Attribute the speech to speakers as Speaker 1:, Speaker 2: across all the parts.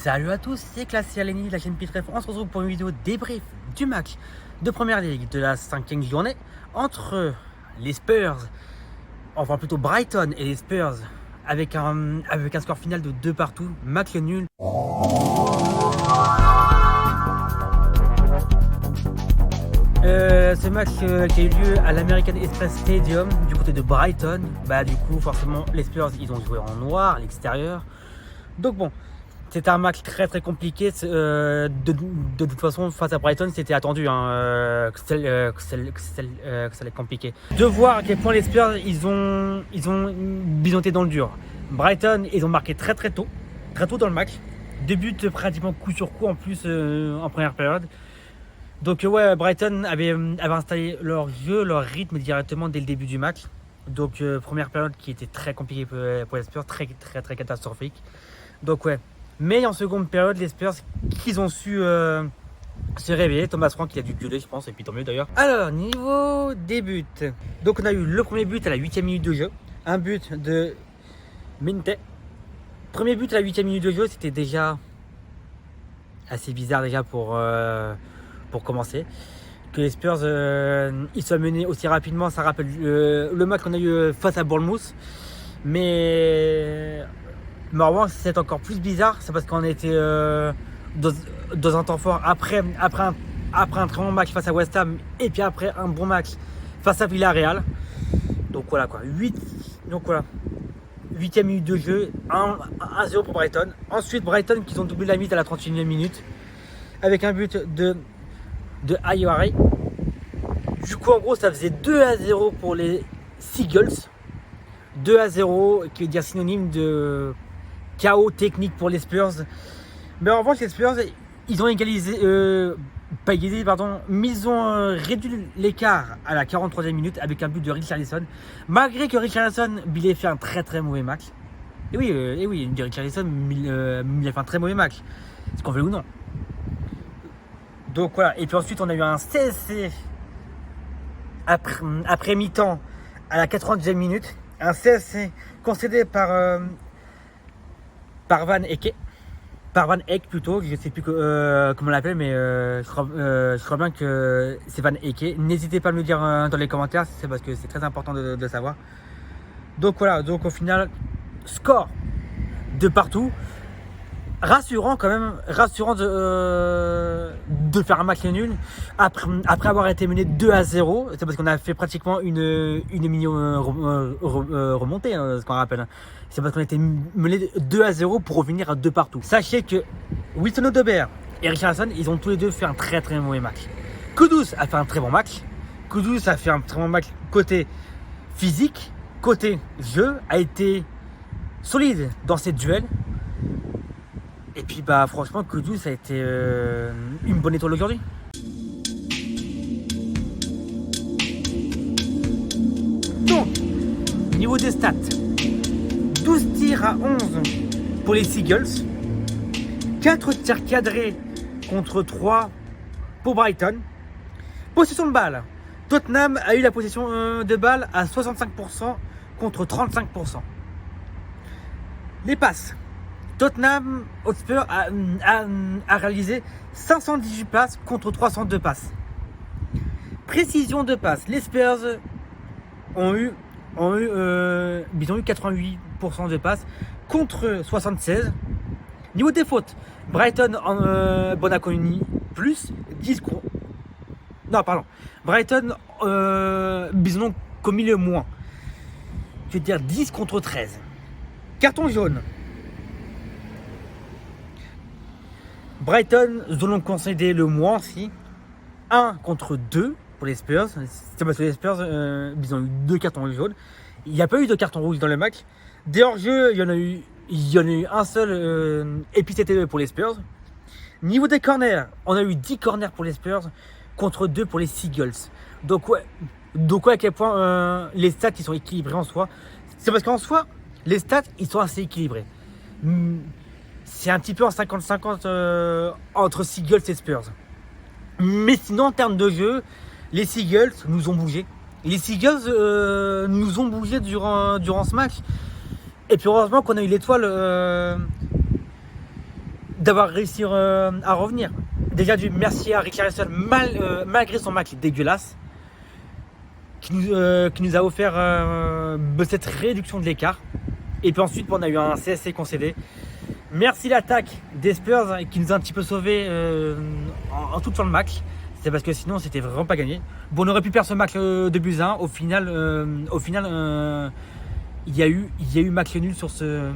Speaker 1: Salut à tous, c'est Classy Aleni de la chaîne Pitref. On se retrouve pour une vidéo débrief du match de première ligue de la 5e journée entre les Spurs, enfin plutôt Brighton et les Spurs, avec un score final de 2 partout, match nul. Ce match qui a eu lieu à l'American Express Stadium du côté de Brighton. Du coup forcément les Spurs ils ont joué en noir à l'extérieur. Donc bon, c'était un match très compliqué. De toute façon, face à Brighton, c'était attendu que ça allait être compliqué. De voir à quel point les Spurs ils ont bisonté dans le dur. Brighton, ils ont marqué très tôt dans le match. 2 buts pratiquement coup sur coup en plus en première période. Donc ouais, Brighton avait installé leur jeu, leur rythme directement dès le début du match. Donc première période qui était très compliquée pour les Spurs, très catastrophique. Donc ouais. Mais en seconde période, les Spurs, qu'ils ont su se réveiller. Thomas Frank, il a dû gueuler, je pense, et puis tant mieux d'ailleurs. Alors, niveau des buts. Donc, on a eu le premier but à la 8e minute de jeu. Un but de Minte. Premier but à la 8e minute de jeu, c'était déjà assez bizarre déjà pour commencer. Que les Spurs ils soient menés aussi rapidement, ça rappelle le match qu'on a eu face à Bournemouth. Mais en c'est encore plus bizarre, c'est parce qu'on était dans un temps fort après un très bon match face à West Ham et puis après un bon match face à Villarreal. Donc voilà quoi, 8e minute de jeu, 1-0 pour Brighton. Ensuite Brighton qui ont doublé la mise à la 31e minute avec un but de Aouaré. Du coup en gros ça faisait 2-0 pour les Seagulls. 2-0 qui veut dire synonyme de chaos technique pour les Spurs. Mais en revanche les Spurs ils ont égalisé, mais ils ont réduit l'écart à la 43e minute avec un but de Richarlison. Malgré que Richarlison il ait fait un très mauvais match. Et oui, Richarlison il a fait un très mauvais match. Est-ce qu'on veut ou non? Donc voilà, et puis ensuite on a eu un CSC après mi-temps à la 90e minute. Un CSC concédé par Van Eyck plutôt, je ne sais plus comment on l'appelle, mais je crois bien que c'est Van Eyck. N'hésitez pas à me le dire dans les commentaires, c'est parce que c'est très important de savoir. Donc voilà, donc au final, score de partout. Rassurant quand même, de faire un match nul après avoir été mené 2-0. C'est parce qu'on a fait pratiquement une mini remontée, ce qu'on rappelle. C'est parce qu'on a été mené 2-0 pour revenir à 2 partout. Sachez que Wilson Odobert et Richarlison, ils ont tous les deux fait un très mauvais match. Kudus a fait un très bon match. Kudus a fait un très bon match côté physique, côté jeu, a été solide dans ses duels. Et puis franchement Kudus a été une bonne étoile aujourd'hui. Donc, niveau des stats, 12 tirs à 11 pour les Seagulls, 4 tirs cadrés contre 3 pour Brighton. Possession de balle, Tottenham a eu la possession de balle à 65% contre 35%. Les passes, Tottenham Hotspur a réalisé 518 passes contre 302 passes. Précision de passes, les Spurs ont eu 88% de passes contre 76. Niveau des fautes, Brighton Bonaconi plus 10 Brighton Bison commis le moins. Je veux dire 10 contre 13. Carton jaune. Brighton, nous allons concéder le moins aussi. 1 contre 2 pour les Spurs. C'est parce que les Spurs, ils ont eu 2 cartons jaunes. Il n'y a pas eu de carton rouge dans le match. Des hors-jeux, il y en a eu un seul. Et puis c'était pour les Spurs. Niveau des corners, on a eu 10 corners pour les Spurs contre 2 pour les Seagulls. Donc ouais, à quel point les stats ils sont équilibrés en soi. C'est parce qu'en soi, les stats ils sont assez équilibrés. C'est un petit peu en 50-50 entre Seagulls et Spurs. Mais sinon, en termes de jeu, les Seagulls nous ont bougé. Les Seagulls nous ont bougé durant ce match. Et puis heureusement qu'on a eu l'étoile d'avoir réussi à revenir. Déjà merci à Rick Harrison malgré son match dégueulasse qui nous a offert cette réduction de l'écart. Et puis ensuite on a eu un CSC concédé. Merci l'attaque des Spurs qui nous a un petit peu sauvé en toute fin de match. C'est parce que sinon c'était vraiment pas gagné. Bon, on aurait pu perdre ce match de buts 1. Au final, il y a eu match nul sur ce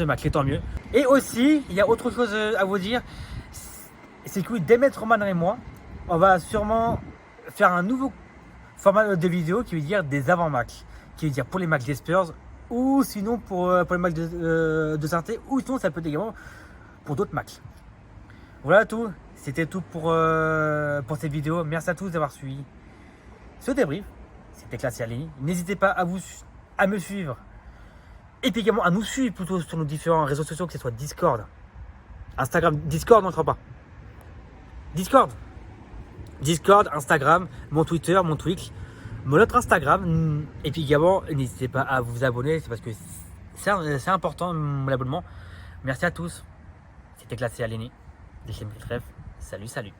Speaker 1: match, et tant mieux. Et aussi, il y a autre chose à vous dire, c'est que Demet Roman et moi, on va sûrement faire un nouveau format de vidéo qui veut dire des avant-matchs, qui veut dire pour les matchs des Spurs, ou sinon pour les matchs de Saint-Étienne, ou sinon ça peut être également pour d'autres matchs. Voilà tout, c'était tout pour cette vidéo. Merci à tous d'avoir suivi ce débrief. C'était Classe Aligné. N'hésitez pas à me suivre et puis également à nous suivre plutôt sur nos différents réseaux sociaux, que ce soit Discord, Instagram. Discord, n'entre pas. Discord, Instagram, mon Twitter, mon Twitch, mon autre Instagram. Et puis également, n'hésitez pas à vous abonner, c'est parce que c'est important l'abonnement. Merci à tous. C'était Classe Aligné. Des chaînes Trèfle. Salut.